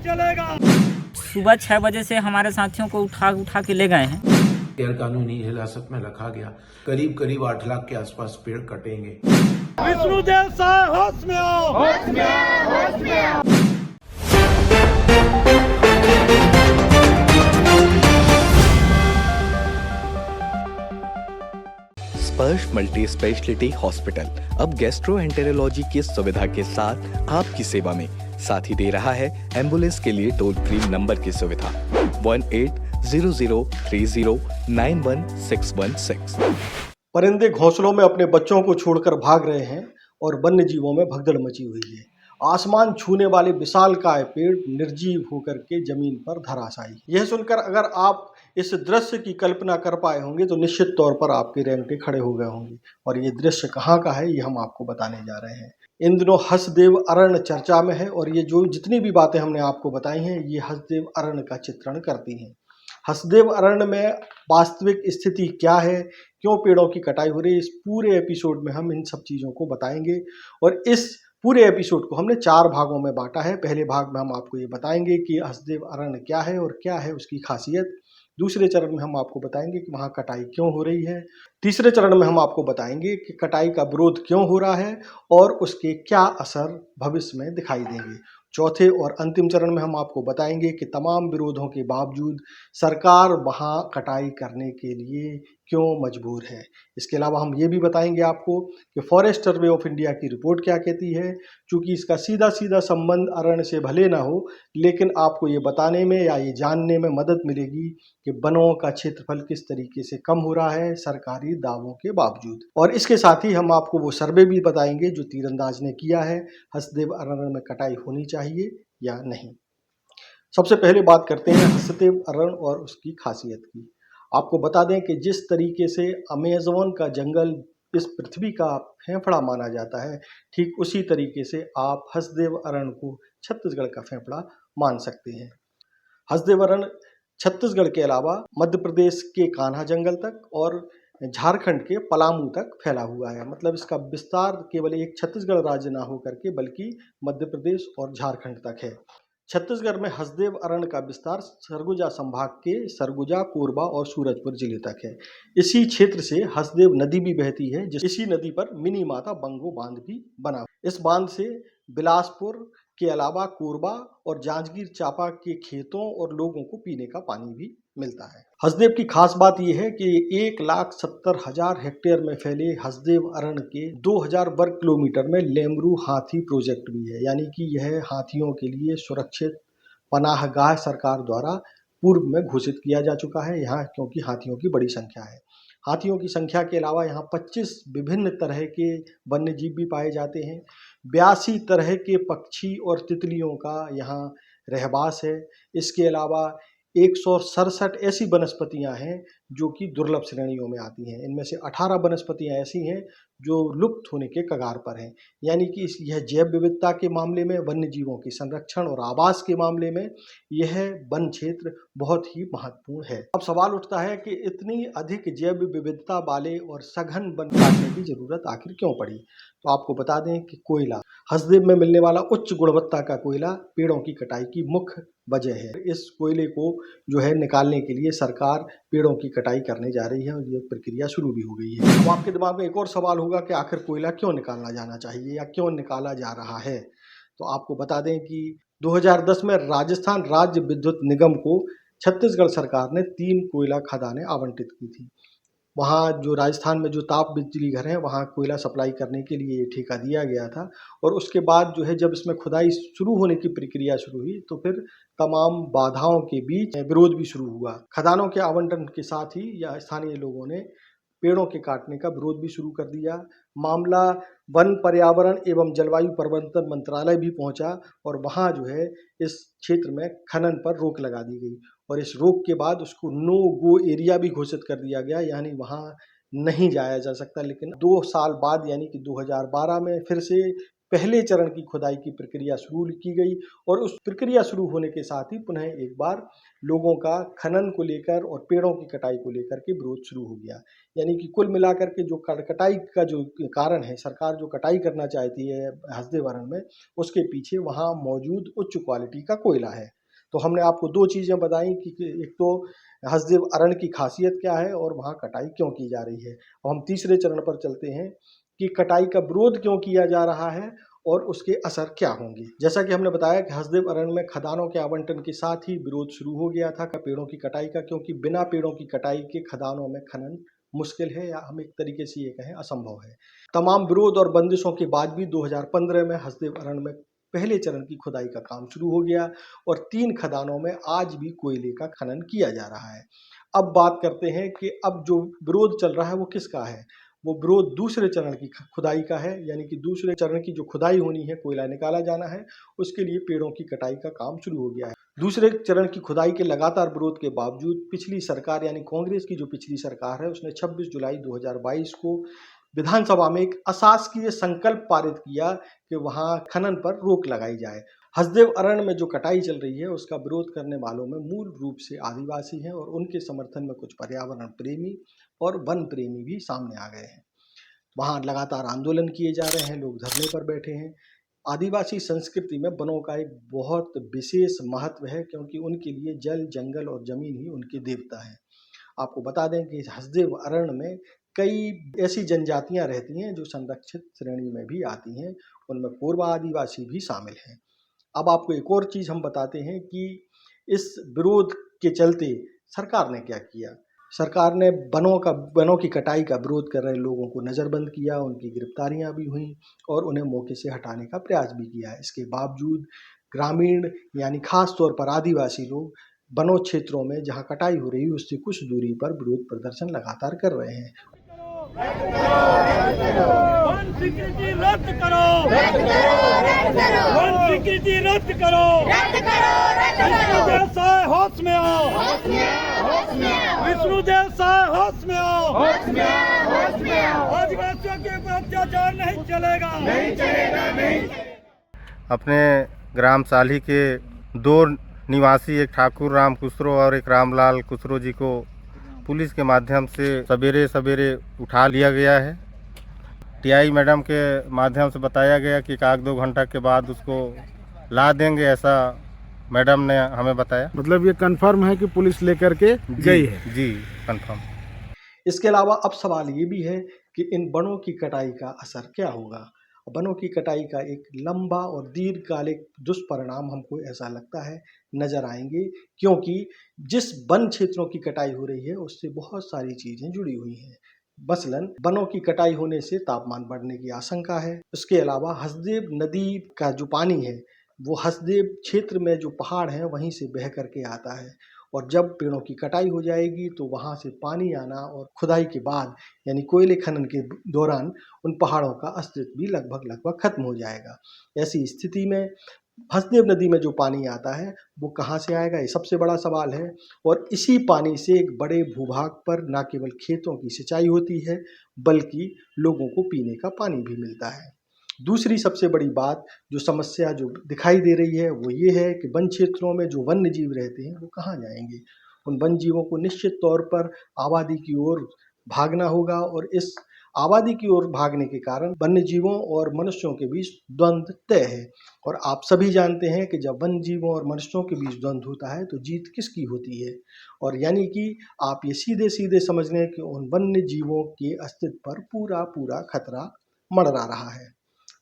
चलेगा। सुबह 6 बजे से हमारे साथियों को उठा के ले गए हैं। गैर कानूनी हिरासत में रखा गया। करीब 8 लाख के आसपास पेड़ कटेंगे। विष्णुदेव साहब होश में आओ, होश में आओ, होश में आओ। स्पर्श मल्टी स्पेशलिटी हॉस्पिटल अब गैस्ट्रोएंटेरोलॉजी की सुविधा के साथ आपकी सेवा में, साथ ही दे रहा है एम्बुलेंस के लिए टोल फ्री नंबर की सुविधा 180030911616। परिंदे घोंसलों में अपने बच्चों को छोड़कर भाग रहे हैं और वन्य जीवों में भगदड़ मची हुई है। आसमान छूने वाले विशालकाय पेड़ निर्जीव होकर के जमीन पर धराशायी। यह सुनकर अगर आप इस दृश्य की कल्पना कर पाए होंगे तो निश्चित तौर पर आपके रेंगटे खड़े हो गए होंगे। और ये दृश्य कहाँ का है, ये हम आपको बताने जा रहे हैं। इन दिनों हसदेव अरण्य चर्चा में है और ये जो जितनी भी बातें हमने आपको बताई हैं, ये हसदेव अरण्य का चित्रण करती हैं। हसदेव अरण्य में वास्तविक स्थिति क्या है, क्यों पेड़ों की कटाई हो रही है, इस पूरे एपिसोड में हम इन सब चीज़ों को बताएंगे। और इस पूरे एपिसोड को हमने 4 भागों में बांटा है। पहले भाग में हम आपको ये बताएंगे कि हसदेव अरण्य क्या है और क्या है उसकी खासियत। दूसरे चरण में हम आपको बताएंगे कि वहाँ कटाई क्यों हो रही है। तीसरे चरण में हम आपको बताएंगे कि कटाई का विरोध क्यों हो रहा है और उसके क्या असर भविष्य में दिखाई देंगे। चौथे और अंतिम चरण में हम आपको बताएंगे कि तमाम विरोधों के बावजूद सरकार वहाँ कटाई करने के लिए क्यों मजबूर है। इसके अलावा हम ये भी बताएंगे आपको कि फॉरेस्ट सर्वे ऑफ इंडिया की रिपोर्ट क्या कहती है। चूँकि इसका सीधा संबंध अरण्य से भले ना हो, लेकिन आपको ये बताने में या ये जानने में मदद मिलेगी कि वनों का क्षेत्रफल किस तरीके से कम हो रहा है सरकारी दावों के बावजूद। और इसके साथ ही हम आपको वो सर्वे भी बताएंगे जो तीरंदाज ने किया है, हसदेव अरण्य में कटाई होनी चाहिए या नहीं। सबसे पहले बात करते हैं हसदेव अरण्य और उसकी खासियत की। आपको बता दें कि जिस तरीके से अमेज़न का जंगल इस पृथ्वी का फेफड़ा माना जाता है, ठीक उसी तरीके से आप हसदेव अरण्य को छत्तीसगढ़ का फेफड़ा मान सकते हैं। हसदेव अरण्य छत्तीसगढ़ के अलावा मध्य प्रदेश के कान्हा जंगल तक और झारखंड के पलामू तक फैला हुआ है। मतलब इसका विस्तार केवल एक छत्तीसगढ़ राज्य ना होकर के बल्कि मध्य प्रदेश और झारखंड तक है। छत्तीसगढ़ में हसदेव अरण्य का विस्तार सरगुजा संभाग के सरगुजा, कोरबा और सूरजपुर जिले तक है। इसी क्षेत्र से हसदेव नदी भी बहती है। इसी नदी पर मिनी माता बंगो बांध भी बना। इस बांध से बिलासपुर के अलावा कोरबा और जांजगीर चांपा के खेतों और लोगों को पीने का पानी भी मिलता है। हसदेव की खास बात यह है कि 1,70,000 हेक्टेयर में फैले हसदेव अरण्य के 2,000 वर्ग किलोमीटर में लेमरू हाथी प्रोजेक्ट भी है। यानी कि यह हाथियों के लिए सुरक्षित पनाहगाह सरकार द्वारा पूर्व में घोषित किया जा चुका है यहाँ, क्योंकि हाथियों की बड़ी संख्या है। हाथियों की संख्या के अलावा यहाँ 25 विभिन्न तरह के वन्य जीव भी पाए जाते हैं। 82 तरह के पक्षी और तितलियों का यहाँ रहवास है। इसके अलावा 167 ऐसी वनस्पतियाँ हैं जो कि दुर्लभ श्रेणियों में आती हैं। इनमें से 18 वनस्पतियाँ ऐसी हैं जो लुप्त होने के कगार पर हैं। यानी कि यह जैव विविधता के मामले में, वन्य जीवों के संरक्षण और आवास के मामले में यह वन क्षेत्र बहुत ही महत्वपूर्ण है। अब सवाल उठता है कि इतनी अधिक जैव विविधता वाले और सघन वन काटने की जरूरत आखिर क्यों पड़ी। तो आपको बता दें कि कोयला, हसदेव में मिलने वाला उच्च गुणवत्ता का कोयला पेड़ों की कटाई की मुख्य वजह है। इस कोयले को जो है निकालने के लिए सरकार पेड़ों की कटाई करने जा रही है और ये प्रक्रिया शुरू भी हो गई है। अब आपके दिमाग में एक और सवाल होगा कि आखिर कोयला क्यों निकालना जाना चाहिए या क्यों निकाला जा रहा है। तो आपको बता दें कि 2010 में राजस्थान राज्य विद्युत निगम को छत्तीसगढ़ सरकार ने 3 कोयला खदानें आवंटित की थी। वहाँ जो राजस्थान में जो ताप बिजली घर हैं वहाँ कोयला सप्लाई करने के लिए ये ठेका दिया गया था। और उसके बाद जो है जब इसमें खुदाई शुरू होने की प्रक्रिया शुरू हुई तो फिर तमाम बाधाओं के बीच विरोध भी शुरू हुआ। खदानों के आवंटन के साथ ही या स्थानीय लोगों ने पेड़ों के काटने का विरोध भी शुरू कर दिया। मामला वन, पर्यावरण एवं जलवायु परिवर्तन मंत्रालय भी पहुंचा और वहां जो है इस क्षेत्र में खनन पर रोक लगा दी गई। और इस रोक के बाद उसको नो गो एरिया भी घोषित कर दिया गया, यानी वहां नहीं जाया जा सकता। लेकिन 2 साल बाद यानी कि 2012 में फिर से पहले चरण की खुदाई की प्रक्रिया शुरू की गई और उस प्रक्रिया शुरू होने के साथ ही पुनः एक बार लोगों का खनन को लेकर और पेड़ों की कटाई को लेकर के विरोध शुरू हो गया। यानी कि कुल मिलाकर के जो कटाई का जो कारण है, सरकार जो कटाई करना चाहती है हसदेव अरण्य में, उसके पीछे वहाँ मौजूद उच्च क्वालिटी का कोयला है। तो हमने आपको दो चीज़ें बताई कि एक तो हसदेव अरण्य की खासियत क्या है और वहाँ कटाई क्यों की जा रही है। अब हम तीसरे चरण पर चलते हैं कि कटाई का विरोध क्यों किया जा रहा है और उसके असर क्या होंगे। जैसा कि हमने बताया कि हसदेव अरण्य में खदानों के आवंटन के साथ ही विरोध शुरू हो गया था पेड़ों की कटाई का, क्योंकि बिना पेड़ों की कटाई के खदानों में खनन मुश्किल है या हम एक तरीके से ये कहें असंभव है। तमाम विरोध और बंदिशों के बाद भी 2015 में हसदेव अरण्य में पहले चरण की खुदाई का काम शुरू हो गया और 3 खदानों में आज भी कोयले का खनन किया जा रहा है। अब बात करते हैं कि अब जो विरोध चल रहा है वो किसका है। वो विरोध दूसरे चरण की खुदाई का है, यानी कि दूसरे चरण की जो खुदाई होनी है, कोयला निकाला जाना है, उसके लिए पेड़ों की कटाई का काम शुरू हो गया है। दूसरे चरण की खुदाई के लगातार विरोध के बावजूद पिछली सरकार यानी कांग्रेस की जो पिछली सरकार है उसने 26 जुलाई 2022 को विधानसभा में एक अशासकीय संकल्प पारित किया कि वहां खनन पर रोक लगाई जाए। हसदेव अरण्य में जो कटाई चल रही है उसका विरोध करने वालों में मूल रूप से आदिवासी हैं और उनके समर्थन में कुछ पर्यावरण प्रेमी और वन प्रेमी भी सामने आ गए हैं। वहां लगातार आंदोलन किए जा रहे हैं, लोग धरने पर बैठे हैं। आदिवासी संस्कृति में वनों का एक बहुत विशेष महत्व है, क्योंकि उनके लिए जल, जंगल और जमीन ही उनके देवता हैं। आपको बता दें कि हसदेव अरण्य में कई ऐसी जनजातियां रहती हैं जो संरक्षित श्रेणी में भी आती हैं, उनमें पूर्वा आदिवासी भी शामिल हैं। अब आपको एक और चीज़ हम बताते हैं कि इस विरोध के चलते सरकार ने क्या किया। सरकार ने वनों की कटाई का विरोध कर रहे लोगों को नज़रबंद किया, उनकी गिरफ्तारियां भी हुई और उन्हें मौके से हटाने का प्रयास भी किया है। इसके बावजूद ग्रामीण यानी खास तौर पर आदिवासी लोग वनों क्षेत्रों में जहां कटाई हो रही है उससे कुछ दूरी पर विरोध प्रदर्शन लगातार कर रहे हैं। वन स्वीकृति रद्द करो, वन स्वीकृति रद्द करो, विष्णुदेव साय होश में आओ, विष्णुदेव साय होश में आओ, आदिवासियों के ऊपर अत्याचार नहीं चलेगा, नहीं चलेगा, नहीं। अपने ग्राम साली के 2 निवासी, एक ठाकुर राम कुसरो और एक रामलाल कुसरो जी को पुलिस के माध्यम से सवेरे सवेरे उठा लिया गया है। टीआई मैडम के माध्यम से बताया गया कि 1-2 घंटा के बाद उसको ला देंगे, ऐसा मैडम ने हमें बताया। मतलब ये कंफर्म है कि पुलिस लेकर के गई है? जी कंफर्म। इसके अलावा अब सवाल ये भी है कि इन वनों की कटाई का असर क्या होगा। वनों की कटाई का एक लंबा और दीर्घकालिक दुष्परिणाम हमको ऐसा लगता है नजर आएंगे, क्योंकि जिस वन क्षेत्रों की कटाई हो रही है उससे बहुत सारी चीजें जुड़ी हुई हैं। मसलन वनों की कटाई होने से तापमान बढ़ने की आशंका है। उसके अलावा हसदेव नदी का जो पानी है वो हसदेव क्षेत्र में जो पहाड़ हैं वहीं से बह करके आता है, और जब पेड़ों की कटाई हो जाएगी तो वहाँ से पानी आना और खुदाई के बाद यानी कोयले खनन के दौरान उन पहाड़ों का अस्तित्व भी लगभग खत्म हो जाएगा। ऐसी स्थिति में हसदेव नदी में जो पानी आता है वो कहाँ से आएगा, ये सबसे बड़ा सवाल है। और इसी पानी से एक बड़े भूभाग पर न केवल खेतों की सिंचाई होती है बल्कि लोगों को पीने का पानी भी मिलता है। दूसरी सबसे बड़ी बात जो समस्या जो दिखाई दे रही है वो ये है कि वन क्षेत्रों में जो वन्य जीव रहते हैं वो कहाँ जाएंगे। उन वन जीवों को निश्चित तौर पर आबादी की ओर भागना होगा, और इस आबादी की ओर भागने के कारण वन्य जीवों और मनुष्यों के बीच द्वंद्व तय है। और आप सभी जानते हैं कि जब वन्य जीवों और मनुष्यों के बीच द्वंद्व होता है तो जीत किसकी होती है, और यानी कि आप ये सीधे सीधे समझ लें कि उन वन्य जीवों के अस्तित्व पर पूरा खतरा मंडरा रहा है।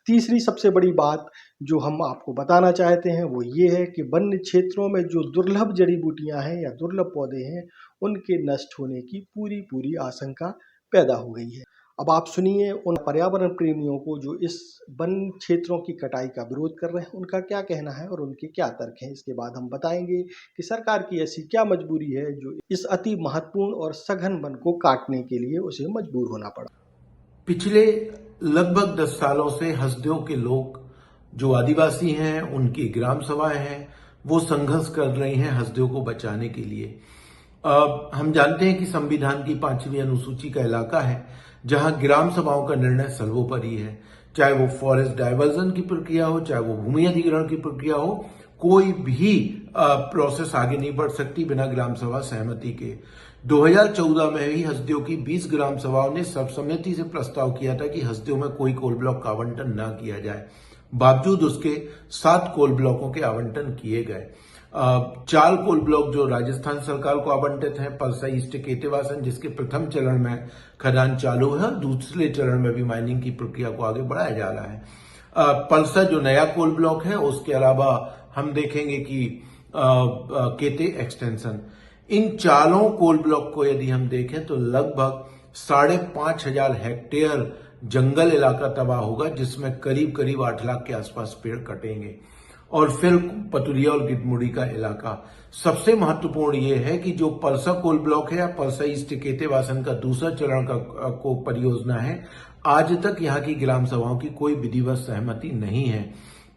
तीसरी सबसे बड़ी बात जो हम आपको बताना चाहते हैं वो ये है कि वन्य क्षेत्रों में जो दुर्लभ जड़ी बूटियां हैं या दुर्लभ पौधे हैं उनके नष्ट होने की पूरी आशंका पैदा हो गई है। अब आप सुनिए उन पर्यावरण प्रेमियों को जो इस वन क्षेत्रों की कटाई का विरोध कर रहे हैं उनका क्या कहना है और उनके क्या तर्क हैं। इसके बाद हम बताएंगे कि सरकार की ऐसी क्या मजबूरी है जो इस अति महत्वपूर्ण और सघन वन को काटने के लिए उसे मजबूर होना पड़ा। पिछले लगभग 10 सालों से हसदेव के लोग जो आदिवासी हैं, उनकी ग्राम सभाएं हैं, वो संघर्ष कर रहे हैं हसदेव को बचाने के लिए। हम जानते हैं कि संविधान की 5वीं अनुसूची का इलाका है जहां ग्राम सभाओं का निर्णय सर्वोपरि है, चाहे वो फॉरेस्ट डाइवर्जन की प्रक्रिया हो, चाहे वो भूमि अधिग्रहण की प्रक्रिया हो, कोई भी प्रोसेस आगे नहीं बढ़ सकती बिना ग्राम सभा सहमति के। 2014 में ही हसदेव की 20 ग्राम सभाओं ने सर्वसम्मति से प्रस्ताव किया था कि हसदेव में कोई कोल ब्लॉक का आवंटन न किया जाए। बावजूद उसके 7 कोल ब्लॉकों के आवंटन किए गए। 4 कोल ब्लॉक जो राजस्थान सरकार को आवंटित हैं, परसा ईस्ट केतेवासन, जिसके प्रथम चरण में खदान चालू है और दूसरे चरण में भी माइनिंग की प्रक्रिया को आगे बढ़ाया जा रहा है। परसा जो नया कोल ब्लॉक है, उसके अलावा हम देखेंगे कि केते एक्सटेंशन, इन चारों कोल ब्लॉक को यदि हम देखें तो लगभग 5,500 हेक्टेयर जंगल इलाका तबाह होगा, जिसमें करीब करीब 8 लाख के आसपास पेड़ कटेंगे। और फिर पतुरिया और गिदमुड़ी का इलाका। सबसे महत्वपूर्ण ये है कि जो परसा कोल ब्लॉक है या परसा ईस्ट केतेवासन का दूसरा चरण का को परियोजना है, आज तक यहाँ की ग्राम सभाओं की कोई विधिवत सहमति नहीं है।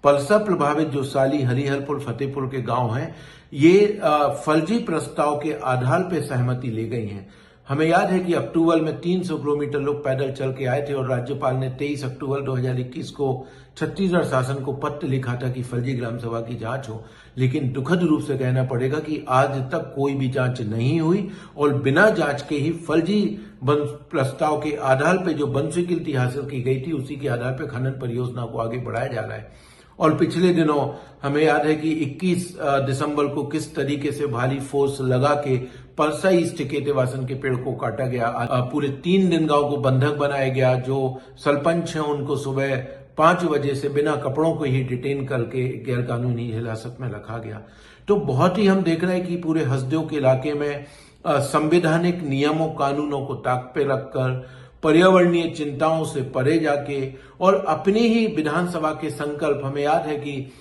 परसा प्रभावित जो साली, हरिहरपुर, फतेहपुर के गांव हैं, ये फर्जी प्रस्ताव के आधार पर सहमति ले गई हैं। हमें याद है कि अक्टूबर में 300 किलोमीटर लोग पैदल चल के आए थे और राज्यपाल ने 23 अक्टूबर 2021 को छत्तीसगढ़ शासन को पत्र लिखा था कि फर्जी ग्राम सभा की जांच हो, लेकिन दुखद रूप से कहना पड़ेगा कि आज तक कोई भी जांच नहीं हुई और बिना जांच के ही फर्जी प्रस्ताव के आधार पर जो वन स्वीकृति हासिल की गई थी, उसी के आधार पर खनन परियोजना को आगे बढ़ाया जा रहा है। और पिछले दिनों हमें याद है कि 21 दिसंबर को किस तरीके से भारी फोर्स लगा के परसा ईस्ट केतेवासन के पेड़ को काटा गया। पूरे 3 दिन गांव को बंधक बनाया गया। जो सरपंच हैं उनको सुबह 5 बजे से बिना कपड़ों को ही डिटेन करके गैरकानूनी हिरासत में रखा गया। तो बहुत ही हम देख रहे हैं कि पूरे हसदेव के इलाके में संवैधानिक नियमों कानूनों को ताक पे रखकर, पर्यावरणीय चिंताओं से परे जाके और अपनी ही विधानसभा के संकल्प, हमें याद है कि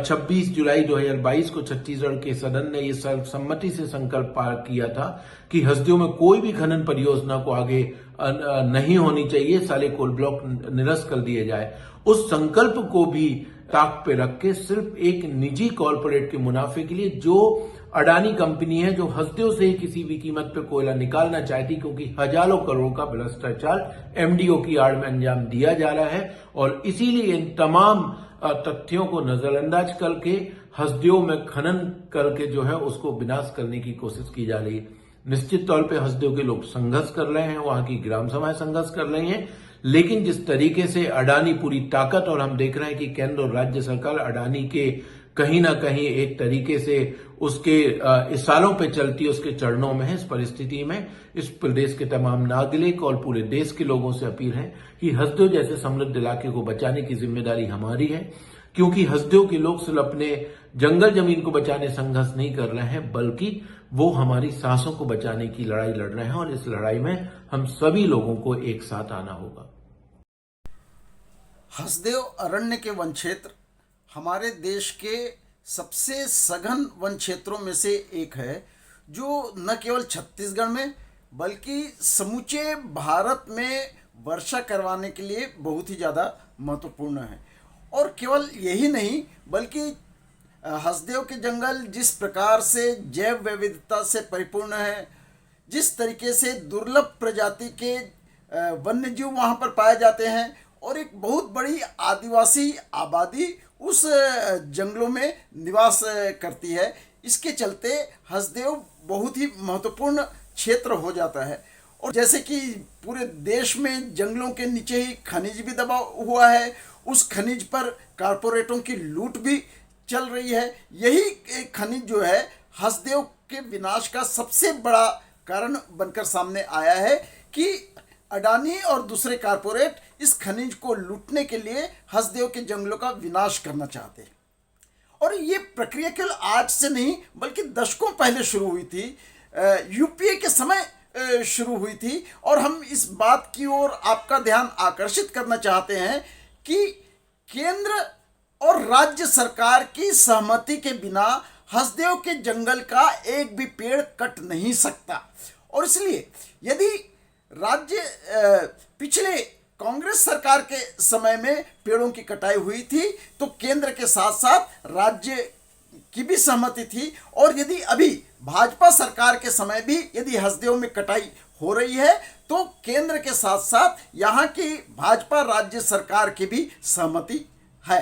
26 जुलाई 2022 को छत्तीसगढ़ के सदन ने ये सर्वसम्मति से संकल्प पार किया था कि हसदेव में कोई भी खनन परियोजना को आगे नहीं होनी चाहिए, सारे कोल ब्लॉक निरस्त कर दिए जाए। उस संकल्प को भी ताक पे रख के सिर्फ एक निजी कॉरपोरेट के मुनाफे के लिए, जो अडानी कंपनी है, जो हसदेव से ही किसी भी कीमत पे कोयला निकालना चाहती, क्योंकि हजारों करोड़ का भ्रष्टाचार एमडीओ की आड़ में अंजाम दिया जा रहा है और इसीलिए इन तमाम तथ्यों को नजरअंदाज करके हसदेव में खनन करके जो है उसको विनाश करने की कोशिश की जा रही है। निश्चित तौर पे हसदेव के लोग संघर्ष कर रहे हैं, वहां की ग्राम सभाएं संघर्ष कर रही हैं, लेकिन जिस तरीके से अडानी पूरी ताकत, और हम देख रहे हैं कि केंद्र और राज्य सरकार अडानी के कहीं ना कहीं एक तरीके से उसके इशारों पे चलती, उसके चरणों में है। इस परिस्थिति में इस प्रदेश के तमाम नागरिक और पूरे देश के लोगों से अपील है कि हसदेव जैसे समृद्ध इलाके को बचाने की जिम्मेदारी हमारी है, क्योंकि हसदेव के लोग सिर्फ अपने जंगल जमीन को बचाने संघर्ष नहीं कर रहे हैं, बल्कि वो हमारी सांसों को बचाने की लड़ाई लड़ रहे हैं और इस लड़ाई में हम सभी लोगों को एक साथ आना होगा। हसदेव अरण्य के वन क्षेत्र हमारे देश के सबसे सघन वन क्षेत्रों में से एक है, जो न केवल छत्तीसगढ़ में बल्कि समूचे भारत में वर्षा करवाने के लिए बहुत ही ज़्यादा महत्वपूर्ण है। और केवल यही नहीं, बल्कि हसदेव के जंगल जिस प्रकार से जैव विविधता से परिपूर्ण है, जिस तरीके से दुर्लभ प्रजाति के वन्यजीव वहाँ पर पाए जाते हैं और एक बहुत बड़ी आदिवासी आबादी उस जंगलों में निवास करती है, इसके चलते हसदेव बहुत ही महत्वपूर्ण क्षेत्र हो जाता है। और जैसे कि पूरे देश में जंगलों के नीचे ही खनिज भी दबा हुआ है, उस खनिज पर कारपोरेटों की लूट भी चल रही है। यही खनिज जो है हसदेव के विनाश का सबसे बड़ा कारण बनकर सामने आया है कि अडानी और दूसरे कारपोरेट इस खनिज को लूटने के लिए हसदेव के जंगलों का विनाश करना चाहते हैं। और ये प्रक्रिया केवल आज से नहीं बल्कि दशकों पहले शुरू हुई थी, यूपीए के समय शुरू हुई थी। और हम इस बात की ओर आपका ध्यान आकर्षित करना चाहते हैं कि केंद्र और राज्य सरकार की सहमति के बिना हसदेव के जंगल का एक भी पेड़ कट नहीं सकता। और इसलिए यदि राज्य पिछले कांग्रेस सरकार के समय में पेड़ों की कटाई हुई थी तो केंद्र के साथ साथ राज्य की भी सहमति थी, और यदि अभी भाजपा सरकार के समय भी यदि हसदेव में कटाई हो रही है तो केंद्र के साथ साथ यहाँ की भाजपा राज्य सरकार की भी सहमति है।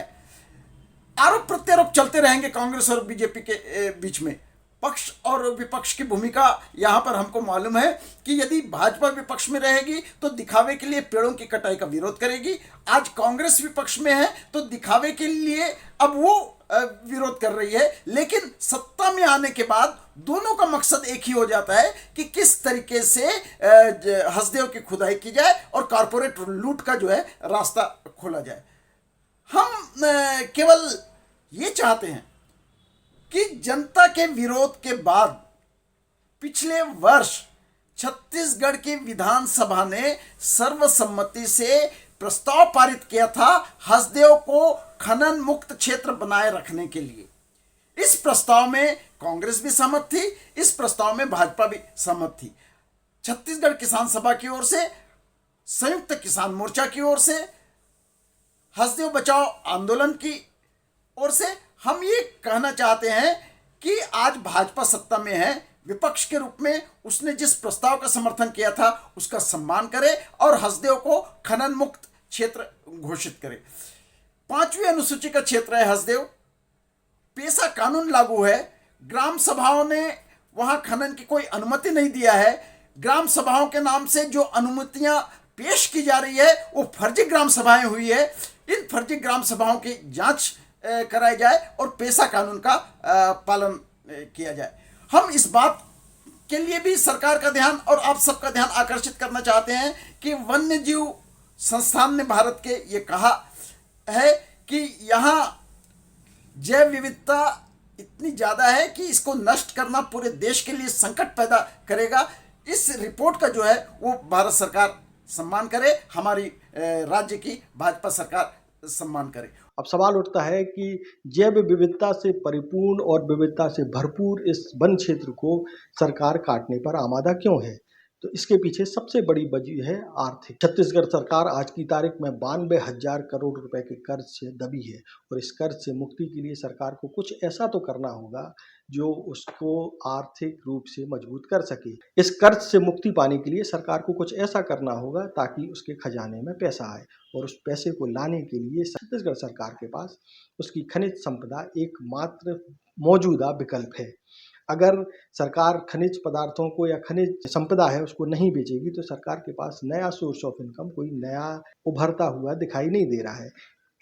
आरोप प्रत्यारोप चलते रहेंगे कांग्रेस और बीजेपी के बीच में। पक्ष और विपक्ष की भूमिका यहाँ पर हमको मालूम है कि यदि भाजपा विपक्ष में रहेगी तो दिखावे के लिए पेड़ों की कटाई का विरोध करेगी। आज कांग्रेस विपक्ष में है तो दिखावे के लिए अब वो विरोध कर रही है, लेकिन सत्ता में आने के बाद दोनों का मकसद एक ही हो जाता है कि किस तरीके से हसदेव की खुदाई की जाए और कारपोरेट लूट का जो है रास्ता खोला जाए। हम केवल ये चाहते हैं कि जनता के विरोध के बाद पिछले वर्ष छत्तीसगढ़ की विधानसभा ने सर्वसम्मति से प्रस्ताव पारित किया था हसदेव को खनन मुक्त क्षेत्र बनाए रखने के लिए। इस प्रस्ताव में कांग्रेस भी सहमत थी, इस प्रस्ताव में भाजपा भी सहमत थी। छत्तीसगढ़ किसान सभा की ओर से, संयुक्त किसान मोर्चा की ओर से, हसदेव बचाओ आंदोलन की ओर से हम ये कहना चाहते हैं कि आज भाजपा सत्ता में है, विपक्ष के रूप में उसने जिस प्रस्ताव का समर्थन किया था उसका सम्मान करे और हसदेव को खनन मुक्त क्षेत्र घोषित करे। 5वीं अनुसूची का क्षेत्र है हसदेव, पेशा कानून लागू है, ग्राम सभाओं ने वहां खनन की कोई अनुमति नहीं दिया है। ग्राम सभाओं के नाम से जो अनुमतियां पेश की जा रही है वो फर्जी ग्राम सभाएं हुई है। इन फर्जी ग्राम सभाओं की जांच कराई जाए और पेशा कानून का पालन किया जाए। हम इस बात के लिए भी सरकार का ध्यान और आप सबका ध्यान आकर्षित करना चाहते हैं कि वन्य जीव संस्थान ने भारत के ये कहा है कि यहाँ जैव विविधता इतनी ज़्यादा है कि इसको नष्ट करना पूरे देश के लिए संकट पैदा करेगा। इस रिपोर्ट का जो है वो भारत सरकार सम्मान करे, हमारी राज्य की भाजपा सरकार सम्मान करे। अब सवाल उठता है कि जैव विविधता से परिपूर्ण और विविधता से भरपूर इस वन क्षेत्र को सरकार काटने पर आमादा क्यों है? तो इसके पीछे सबसे बड़ी वजह है आर्थिक। छत्तीसगढ़ सरकार आज की तारीख में 92,000 करोड़ रुपए के कर्ज से दबी है और इस कर्ज से मुक्ति के लिए सरकार को कुछ ऐसा तो करना होगा जो उसको आर्थिक रूप से मजबूत कर सके। इस कर्ज से मुक्ति पाने के लिए सरकार को कुछ ऐसा करना होगा ताकि उसके खजाने में पैसा आए और उस पैसे को लाने के लिए छत्तीसगढ़ सरकार के पास उसकी खनिज संपदा एकमात्र मौजूदा विकल्प है। अगर सरकार खनिज पदार्थों को या खनिज संपदा है उसको नहीं बेचेगी तो सरकार के पास नया सोर्स ऑफ इनकम कोई नया उभरता हुआ दिखाई नहीं दे रहा है।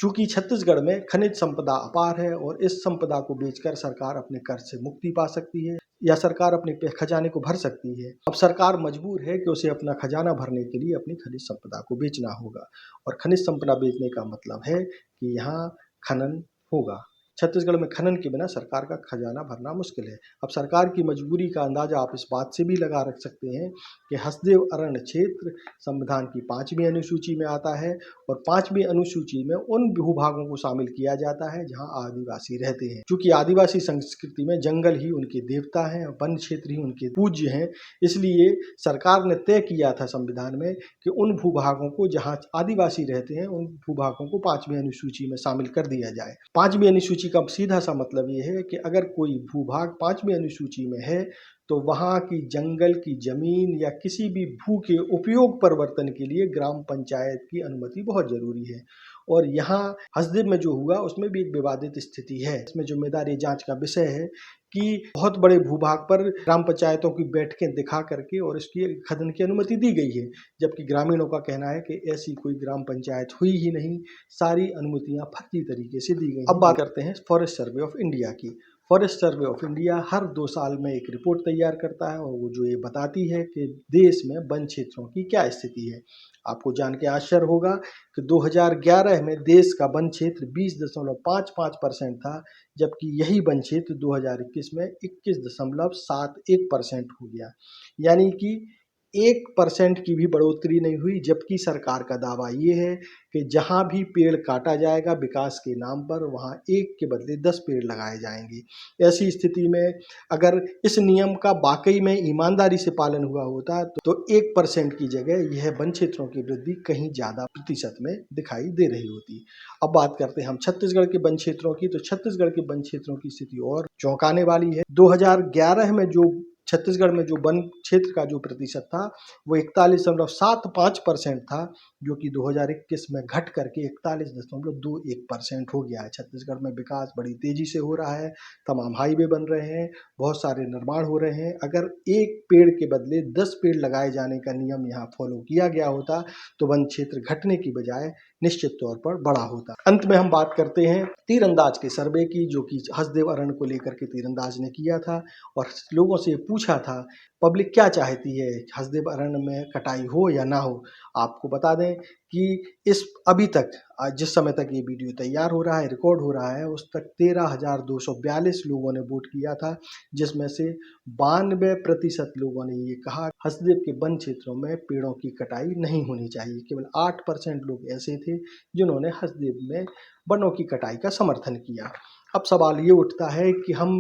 चूंकि छत्तीसगढ़ में खनिज संपदा अपार है और इस संपदा को बेचकर सरकार अपने कर्ज से मुक्ति पा सकती है या सरकार अपने खजाने को भर सकती है। अब सरकार मजबूर है कि उसे अपना खजाना भरने के लिए अपनी खनिज संपदा को बेचना होगा और खनिज संपदा बेचने का मतलब है कि यहाँ खनन होगा। छत्तीसगढ़ में खनन के बिना सरकार का खजाना भरना मुश्किल है। अब सरकार की मजबूरी का अंदाजा आप इस बात से भी लगा रख सकते हैं कि हसदेव अरण्य क्षेत्र संविधान की 5वीं अनुसूची में आता है और 5वीं अनुसूची में उन भूभागों को शामिल किया जाता है जहां आदिवासी रहते हैं। क्योंकि आदिवासी संस्कृति में जंगल ही उनके देवता हैं, वन क्षेत्र ही उनके पूज्य हैं, इसलिए सरकार ने तय किया था संविधान में कि उन भूभागों को जहाँ आदिवासी रहते हैं उन भूभागों को 5वीं अनुसूची में शामिल कर दिया जाए। 5वीं अनुसूची का सीधा सा मतलब ये है कि अगर कोई भूभाग 5वीं अनुसूची में है तो वहाँ की जंगल की जमीन या किसी भी भू के उपयोग परिवर्तन के लिए ग्राम पंचायत की अनुमति बहुत जरूरी है। और यहाँ हसदेव में जो हुआ उसमें भी एक विवादित स्थिति है। इसमें जिम्मेदारी जांच का विषय है कि बहुत बड़े भूभाग पर ग्राम पंचायतों की बैठकें दिखा करके और इसकी खनन की अनुमति दी गई है, जबकि ग्रामीणों का कहना है कि ऐसी कोई ग्राम पंचायत हुई ही नहीं, सारी अनुमतियां फर्जी तरीके से दी गई। अब बात करते हैं फॉरेस्ट सर्वे ऑफ इंडिया की। फॉरेस्ट सर्वे ऑफ इंडिया हर 2 साल में एक रिपोर्ट तैयार करता है और वो जो ये बताती है कि देश में वन क्षेत्रों की क्या स्थिति है। आपको जान के आश्चर्य होगा कि 2011 में देश का वन क्षेत्र 20.55% था, जबकि यही वन क्षेत्र 2021 में 21.71% हो गया। यानी कि 1% की भी बढ़ोतरी नहीं हुई। जबकि सरकार का दावा ये है कि जहां भी पेड़ काटा जाएगा विकास के नाम पर वहां 1 के बदले 10 पेड़ लगाए जाएंगे। ऐसी स्थिति में अगर इस नियम का वाकई में ईमानदारी से पालन हुआ होता तो 1% की जगह यह वन क्षेत्रों की वृद्धि कहीं ज़्यादा प्रतिशत में दिखाई दे रही होती। अब बात करते हैं हम छत्तीसगढ़ के वन क्षेत्रों की। तो छत्तीसगढ़ के वन क्षेत्रों की स्थिति और चौंकाने वाली है। 2011 में जो छत्तीसगढ़ में जो वन क्षेत्र का जो प्रतिशत था वो 41.75% था, जो कि 2021 में घट करके 41.21% हो गया है। छत्तीसगढ़ में विकास बड़ी तेजी से हो रहा है, तमाम हाईवे बन रहे हैं, बहुत सारे निर्माण हो रहे हैं। अगर 1 पेड़ के बदले 10 पेड़ लगाए जाने का नियम यहाँ फॉलो किया गया होता तो वन क्षेत्र घटने की बजाय निश्चित तौर पर बड़ा होता। अंत में हम बात करते हैं तीरंदाज के सर्वे की, जो कि हसदेव अरण्य को लेकर के तीरंदाज ने किया था और लोगों से पूछा था पब्लिक क्या चाहती है, हसदेव अरण्य में कटाई हो या ना हो। आपको बता दें कि इस अभी तक जिस समय तक ये वीडियो तैयार हो रहा है, रिकॉर्ड हो रहा है, उस तक 13,242 लोगों ने वोट किया था, जिसमें से 92% लोगों ने ये कहा हसदेव के वन क्षेत्रों में पेड़ों की कटाई नहीं होनी चाहिए। केवल 8% लोग ऐसे थे जिन्होंने हसदेव में वनों की कटाई का समर्थन किया। अब सवाल ये उठता है कि हम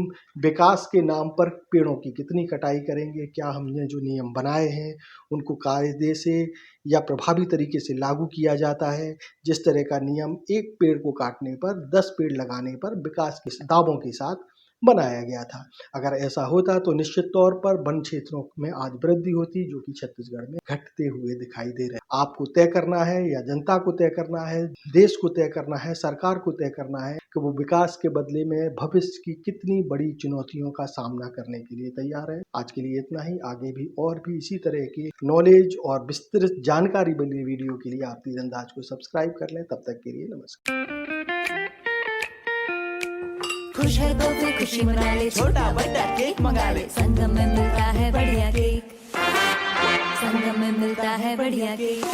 विकास के नाम पर पेड़ों की कितनी कटाई करेंगे? क्या हमने जो नियम बनाए हैं उनको कायदे से या प्रभावी तरीके से लागू किया जाता है? जिस तरह का नियम एक पेड़ को काटने पर 10 पेड़ लगाने पर विकास के दावों के साथ बनाया गया था। अगर ऐसा होता तो निश्चित तौर पर वन क्षेत्रों में आज वृद्धि होती, जो कि छत्तीसगढ़ में घटते हुए दिखाई दे रहे हैं। आपको तय करना है या जनता को तय करना है, देश को तय करना है, सरकार को तय करना है कि वो विकास के बदले में भविष्य की कितनी बड़ी चुनौतियों का सामना करने के लिए तैयार है। आज के लिए इतना ही। आगे भी और भी इसी तरह की नॉलेज और विस्तृत जानकारी वाली वीडियो के लिए आप तीरंदाज को सब्सक्राइब कर लें। तब तक के लिए नमस्कार। खुश है तो फिर खुशी मना ले, छोटा बड़ा केक मंगा ले, संगम में मिलता है बढ़िया केक, संगम में मिलता है बढ़िया केक।